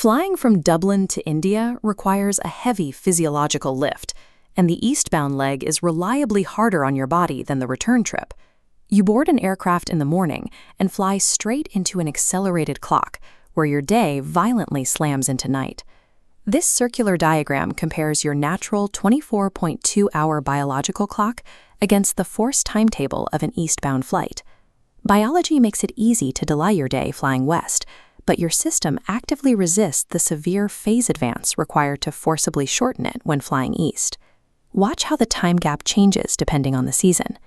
Flying from Dublin to India requires a heavy physiological lift, and the eastbound leg is reliably harder on your body than the return trip. You board an aircraft in the morning and fly straight into an accelerated clock, where your day violently slams into night. This circular diagram compares your natural 24.2-hour biological clock against the forced timetable of an eastbound flight. Biology makes it easy to delay your day flying west, but your system actively resists the severe phase advance required to forcibly shorten it when flying east. Watch how the time gap changes depending on the season.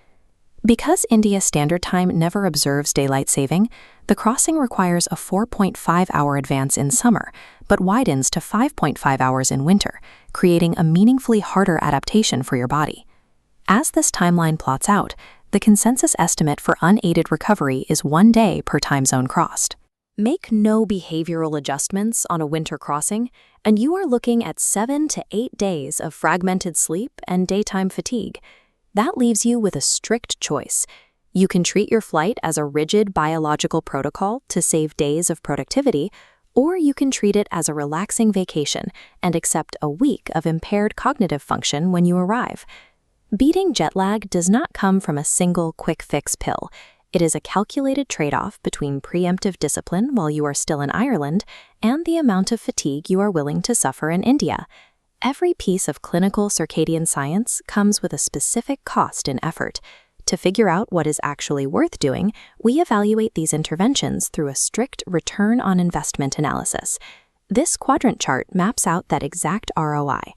Because India's standard time never observes daylight saving, the crossing requires a 4.5-hour advance in summer, but widens to 5.5 hours in winter, creating a meaningfully harder adaptation for your body. As this timeline plots out, the consensus estimate for unaided recovery is 1 day per time zone crossed. Make no behavioral adjustments on a winter crossing, and you are looking at 7 to 8 days of fragmented sleep and daytime fatigue. That leaves you with a strict choice. You can treat your flight as a rigid biological protocol to save days of productivity, or you can treat it as a relaxing vacation and accept a week of impaired cognitive function when you arrive. Beating jet lag does not come from a single quick-fix pill. It is a calculated trade-off between preemptive discipline while you are still in Ireland and the amount of fatigue you are willing to suffer in India. Every piece of clinical circadian science comes with a specific cost and effort. To figure out what is actually worth doing, we evaluate these interventions through a strict return on investment analysis. This quadrant chart maps out that exact ROI.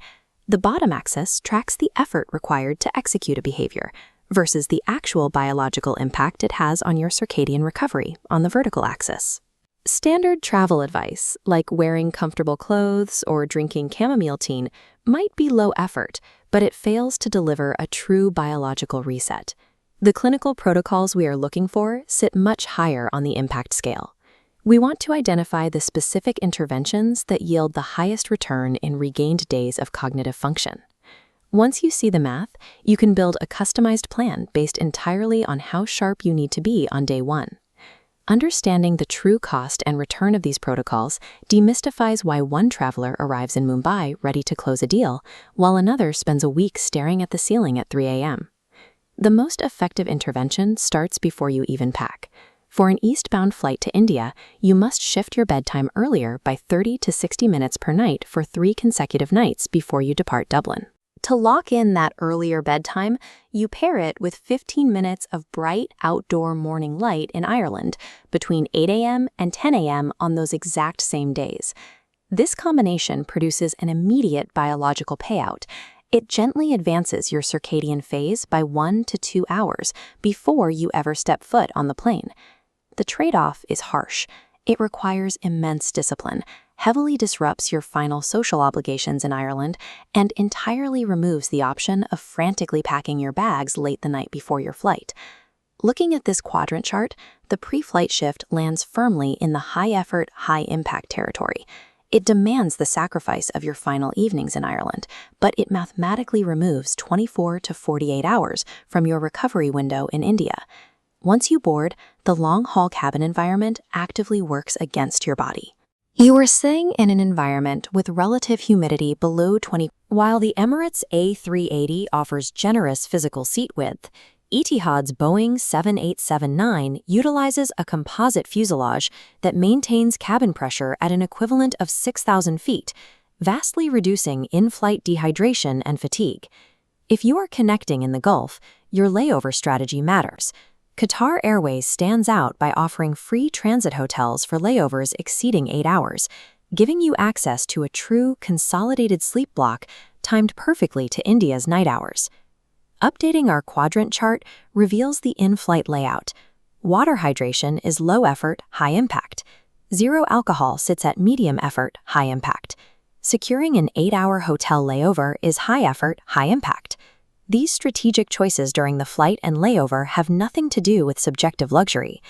The bottom axis tracks the effort required to execute a behavior versus the actual biological impact it has on your circadian recovery on the vertical axis. Standard travel advice, like wearing comfortable clothes or drinking chamomile tea, might be low effort, but it fails to deliver a true biological reset. The clinical protocols we are looking for sit much higher on the impact scale. We want to identify the specific interventions that yield the highest return in regained days of cognitive function. Once you see the math, you can build a customized plan based entirely on how sharp you need to be on day one. Understanding the true cost and return of these protocols demystifies why one traveler arrives in Mumbai ready to close a deal, while another spends a week staring at the ceiling at 3 a.m. The most effective intervention starts before you even pack. For an eastbound flight to India, you must shift your bedtime earlier by 30 to 60 minutes per night for 3 consecutive nights before you depart Dublin. To lock in that earlier bedtime, you pair it with 15 minutes of bright outdoor morning light in Ireland between 8 a.m. and 10 a.m. on those exact same days. This combination produces an immediate biological payout. It gently advances your circadian phase by 1 to 2 hours before you ever step foot on the plane. The trade-off is harsh. It requires immense discipline, heavily disrupts your final social obligations in Ireland, and entirely removes the option of frantically packing your bags late the night before your flight. Looking at this quadrant chart, the pre-flight shift lands firmly in the high-effort, high-impact territory. It demands the sacrifice of your final evenings in Ireland, but it mathematically removes 24 to 48 hours from your recovery window in India. Once you board, the long-haul cabin environment actively works against your body. You are sitting in an environment with relative humidity below 20. While the Emirates A380 offers generous physical seat width, Etihad's Boeing 7879 utilizes a composite fuselage that maintains cabin pressure at an equivalent of 6,000 feet, vastly reducing in-flight dehydration and fatigue. If you are connecting in the Gulf, your layover strategy matters. Qatar Airways stands out by offering free transit hotels for layovers exceeding 8 hours, giving you access to a true consolidated sleep block timed perfectly to India's night hours. Updating our quadrant chart reveals the in-flight layout. Water hydration is low effort, high impact. Zero alcohol sits at medium effort, high impact. Securing an 8-hour hotel layover is high effort, high impact. These strategic choices during the flight and layover have nothing to do with subjective luxury.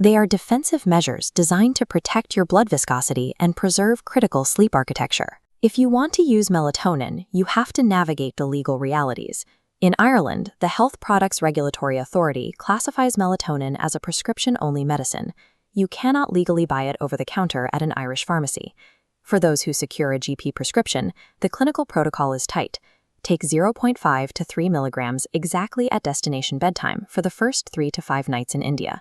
They are defensive measures designed to protect your blood viscosity and preserve critical sleep architecture. If you want to use melatonin, you have to navigate the legal realities. In Ireland, the Health Products Regulatory Authority classifies melatonin as a prescription-only medicine. You cannot legally buy it over the counter at an Irish pharmacy. For those who secure a GP prescription, the clinical protocol is tight. Take 0.5 to 3 milligrams exactly at destination bedtime for the first 3 to 5 nights in India.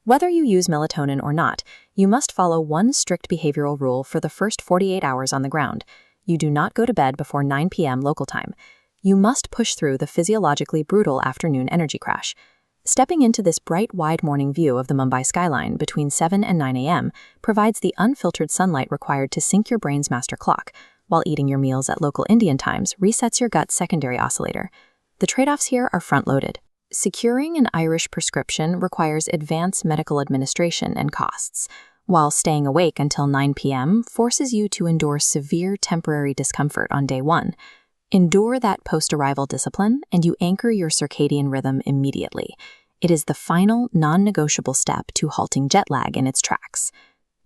Whether you use melatonin or not, you must follow one strict behavioral rule for the first 48 hours on the ground. You do not go to bed before 9 p.m. local time. You must push through the physiologically brutal afternoon energy crash. Stepping into this bright, wide morning view of the Mumbai skyline between 7 and 9 a.m. provides the unfiltered sunlight required to sync your brain's master clock, while eating your meals at local Indian times resets your gut's secondary oscillator. The trade-offs here are front-loaded. Securing an Irish prescription requires advanced medical administration and costs, while staying awake until 9 p.m. forces you to endure severe temporary discomfort on day one. Endure that post-arrival discipline, and you anchor your circadian rhythm immediately. It is the final, non-negotiable step to halting jet lag in its tracks.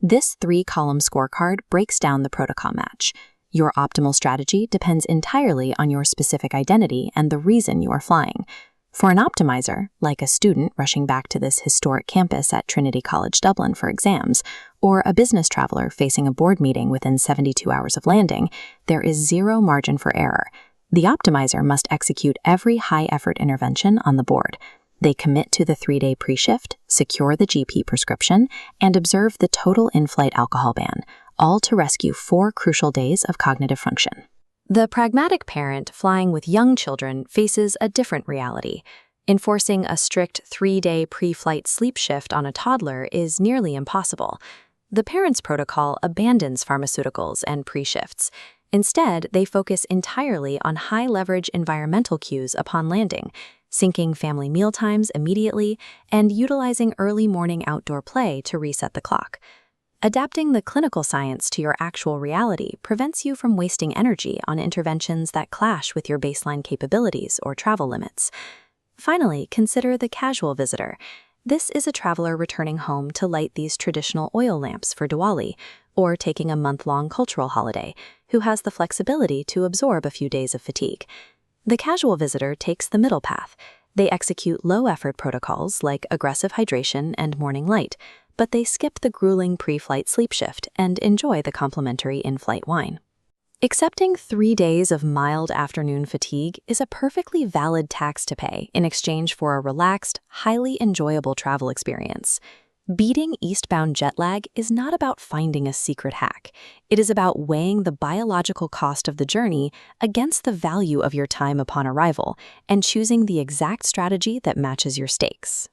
This 3-column scorecard breaks down the protocol match. Your optimal strategy depends entirely on your specific identity and the reason you are flying. For an optimizer, like a student rushing back to this historic campus at Trinity College Dublin for exams, or a business traveler facing a board meeting within 72 hours of landing, there is zero margin for error. The optimizer must execute every high-effort intervention on the board. They commit to the 3-day pre-shift, secure the GP prescription, and observe the total in-flight alcohol ban, all to rescue 4 crucial days of cognitive function. The pragmatic parent flying with young children faces a different reality. Enforcing a strict 3-day pre-flight sleep shift on a toddler is nearly impossible. The parent's protocol abandons pharmaceuticals and pre-shifts. Instead, they focus entirely on high-leverage environmental cues upon landing, syncing family mealtimes immediately and utilizing early morning outdoor play to reset the clock. Adapting the clinical science to your actual reality prevents you from wasting energy on interventions that clash with your baseline capabilities or travel limits. Finally, consider the casual visitor. This is a traveler returning home to light these traditional oil lamps for Diwali, or taking a month-long cultural holiday, who has the flexibility to absorb a few days of fatigue. The casual visitor takes the middle path. They execute low-effort protocols like aggressive hydration and morning light, but they skip the grueling pre-flight sleep shift and enjoy the complimentary in-flight wine. Accepting 3 days of mild afternoon fatigue is a perfectly valid tax to pay in exchange for a relaxed, highly enjoyable travel experience. Beating eastbound jet lag is not about finding a secret hack. It is about weighing the biological cost of the journey against the value of your time upon arrival and choosing the exact strategy that matches your stakes.